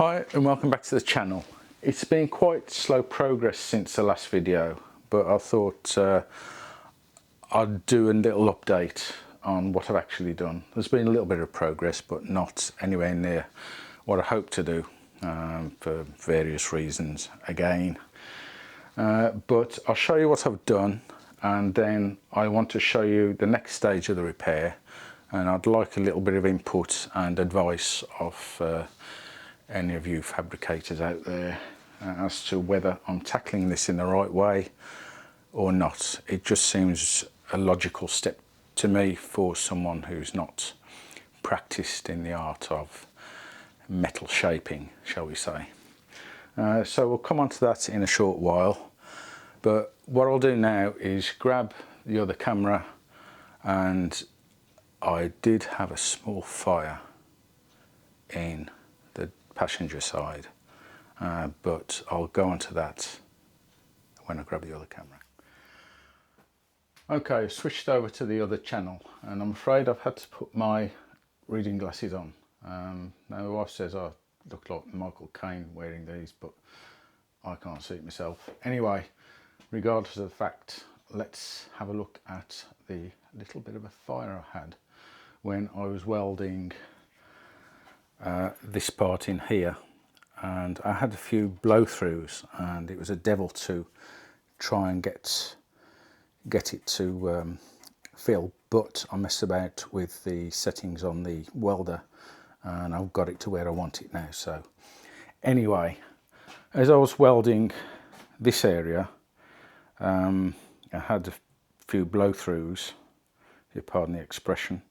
Hi and welcome back to the channel. It's been quite slow progress since the last video, but I thought I'd do a little update on what I've actually done. There's been a little bit of progress, but not anywhere near what I hope to do for various reasons again. But I'll show you what I've done, and then I want to show you the next stage of the repair, and I'd like a little bit of input and advice of any of you fabricators out there as to whether I'm tackling this in the right way or not. It just seems a logical step to me for someone who's not practiced in the art of metal shaping, shall we say. So we'll come on to that in a short while, but what I'll do now is grab the other camera, and I did have a small fire in the passenger side, but I'll go on to that when I grab the other camera. Okay, switched over to the other channel, and I'm afraid I've had to put my reading glasses on. Now my wife says I look like Michael Caine wearing these, but I can't see it myself. Anyway, regardless of the fact, let's have a look at the little bit of a fire I had when I was welding this part in here, and I had a few blow-throughs, and it was a devil to try and get it to fill, but I messed about with the settings on the welder and I've got it to where I want it now. So anyway, as I was welding this area, I had a few blow-throughs, if you pardon the expression.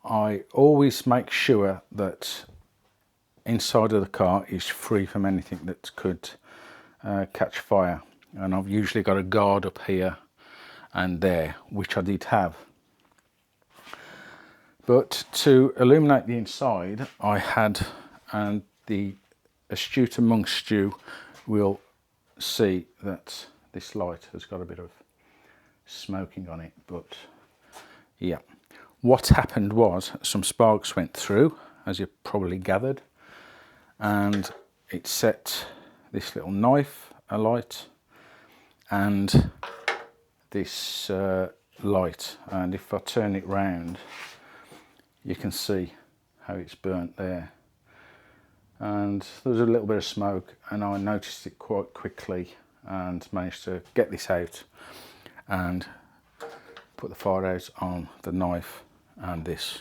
I always make sure that inside of the car is free from anything that could catch fire, and I've usually got a guard up here and there, which I did have. But to illuminate the inside, I had, and the astute amongst you will see that this light has got a bit of smoking on it, but yeah. What happened was some sparks went through, as you probably gathered, and it set this little knife alight and this light, and if I turn it round you can see how it's burnt there, and there was a little bit of smoke, and I noticed it quite quickly and managed to get this out and put the fire out on the knife and this.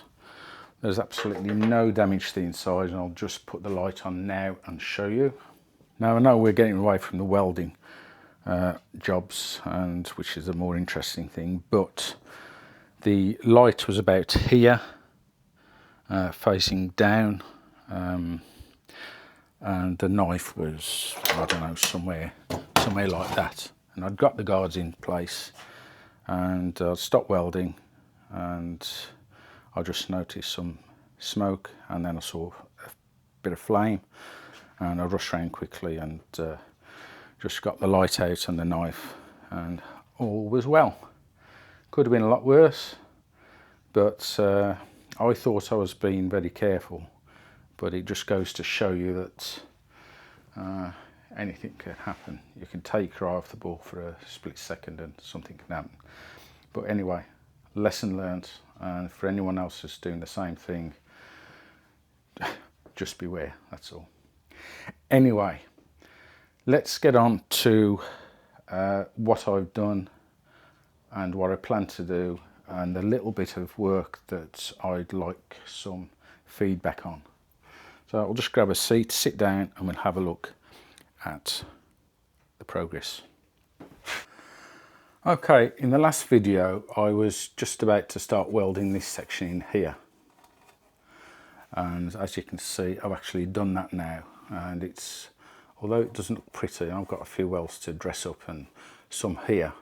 There's absolutely no damage to the inside, and I'll just put the light on now and show you. Now I know we're getting away from the welding jobs, and which is a more interesting thing, but the light was about here, facing down, and the knife was, I don't know, somewhere like that, and I'd got the guards in place, and I stopped welding, and I just noticed some smoke, and then I saw a bit of flame, and I rushed around quickly and just got the light out and the knife, and all was well. Could have been a lot worse, but I thought I was being very careful, but it just goes to show you that anything can happen. You can take your eye off the ball for a split second and something can happen. But anyway, lesson learned, and for anyone else that's doing the same thing, just beware, that's all. Anyway, let's get on to what I've done and what I plan to do, and a little bit of work that I'd like some feedback on. So I'll just grab a seat, sit down, and we'll have a look at the progress. Okay, in the last video I was just about to start welding this section in here, and as you can see I've actually done that now, and it's, although it doesn't look pretty, I've got a few welds to dress up, and some here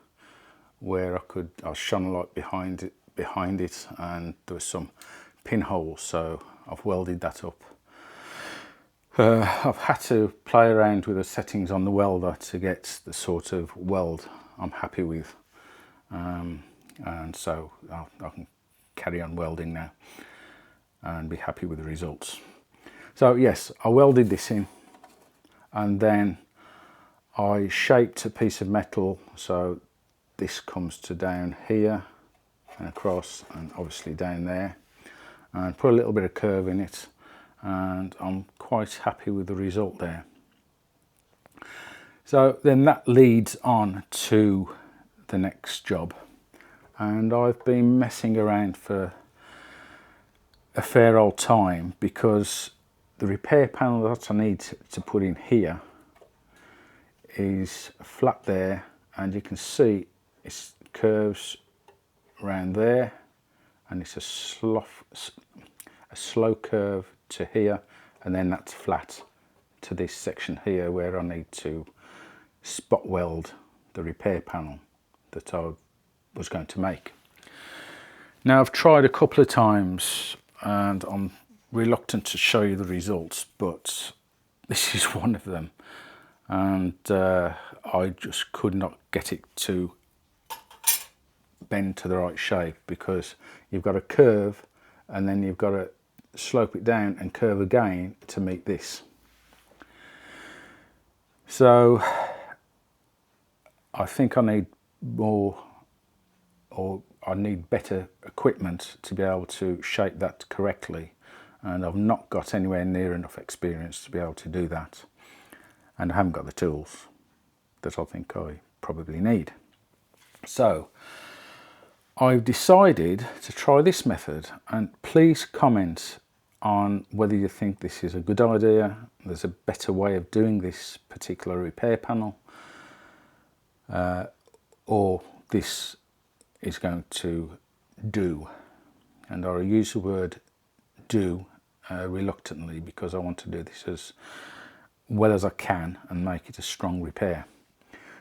where I shone a light behind it, and there was some pinholes, so I've welded that up. I've had to play around with the settings on the welder to get the sort of weld I'm happy with, and so I can carry on welding now and be happy with the results. So yes, I welded this in, and then I shaped a piece of metal so this comes to down here and across, and obviously down there, and put a little bit of curve in it, and I'm quite happy with the result there. So then that leads on to the next job, and I've been messing around for a fair old time because the repair panel that I need to put in here is flat there, and you can see it curves around there, and it's a slow curve to here, and then that's flat to this section here where I need to spot weld the repair panel that I was going to make. Now I've tried a couple of times and I'm reluctant to show you the results, but this is one of them, and I just could not get it to bend to the right shape, because you've got to curve and then you've got to slope it down and curve again to meet this. So I think I need more, or I need better equipment to be able to shape that correctly, and I've not got anywhere near enough experience to be able to do that, and I haven't got the tools that I think I probably need. So I've decided to try this method, and please comment on whether you think this is a good idea, there's a better way of doing this particular repair panel, or this is going to do. And I use the word do reluctantly, because I want to do this as well as I can and make it a strong repair.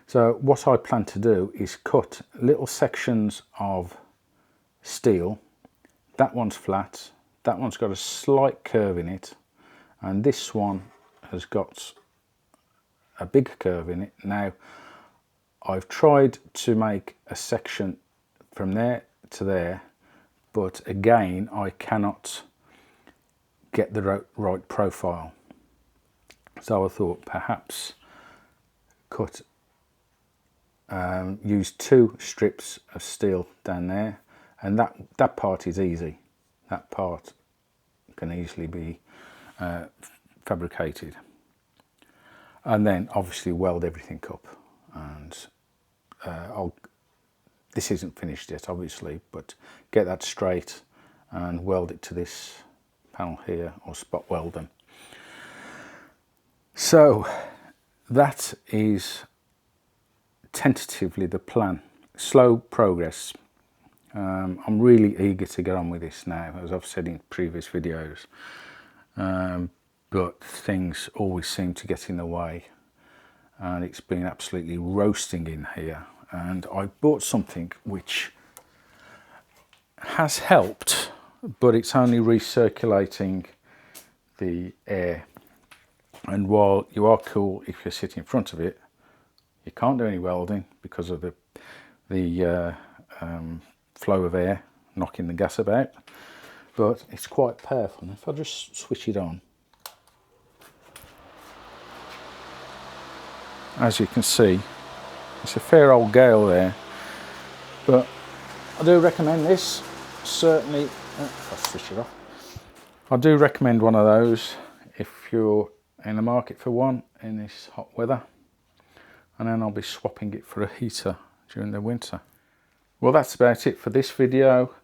So what I plan to do is cut little sections of steel. That one's flat, that one's got a slight curve in it, and this one has got a big curve in it. Now I've tried to make a section from there to there, but again I cannot get the right profile. So I thought perhaps use 2 strips of steel down there, and that part is easy. That part can easily be fabricated, and then obviously weld everything up. And this isn't finished yet obviously, but get that straight and weld it to this panel here, or spot weld them. So that is tentatively the plan. Slow progress. I'm really eager to get on with this now, as I've said in previous videos, but things always seem to get in the way, and it's been absolutely roasting in here. And I bought something which has helped, but it's only recirculating the air, and while you are cool if you're sitting in front of it, you can't do any welding because of the flow of air knocking the gas about, but it's quite powerful. And if I just switch it on, as you can see, it's a fair old gale there, but I do recommend this, certainly. If I switch it off, I do recommend one of those if you're in the market for one in this hot weather, and then I'll be swapping it for a heater during the winter. Well, that's about it for this video.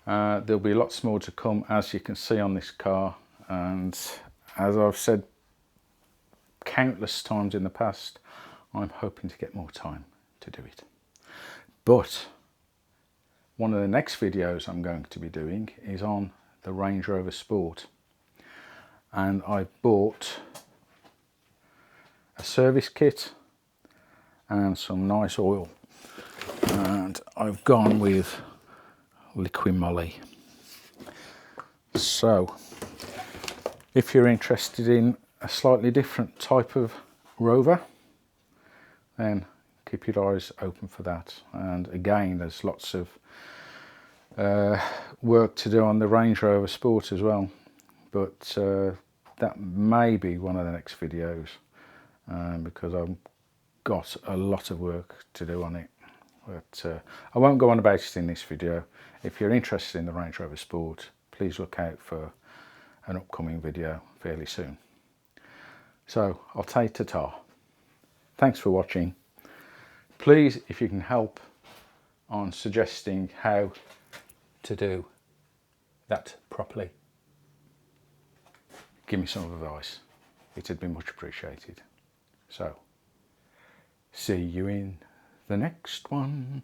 There'll be lots more to come, as you can see on this car, and as I've said countless times in the past, I'm hoping to get more time to do it. But one of the next videos I'm going to be doing is on the Range Rover Sport, and I bought a service kit and some nice oil, and I've gone with liquid moly. So if you're interested in a slightly different type of Rover, then keep your eyes open for that. And again, there's lots of work to do on the Range Rover Sport as well, but that may be one of the next videos, because I've got a lot of work to do on it. But I won't go on about it in this video. If you're interested in the Range Rover Sport, please look out for an upcoming video fairly soon. So I'll take ta-ta. Thanks for watching. Please, if you can help on suggesting how to do that properly, give me some advice. It'd be much appreciated. So, see you in the next one.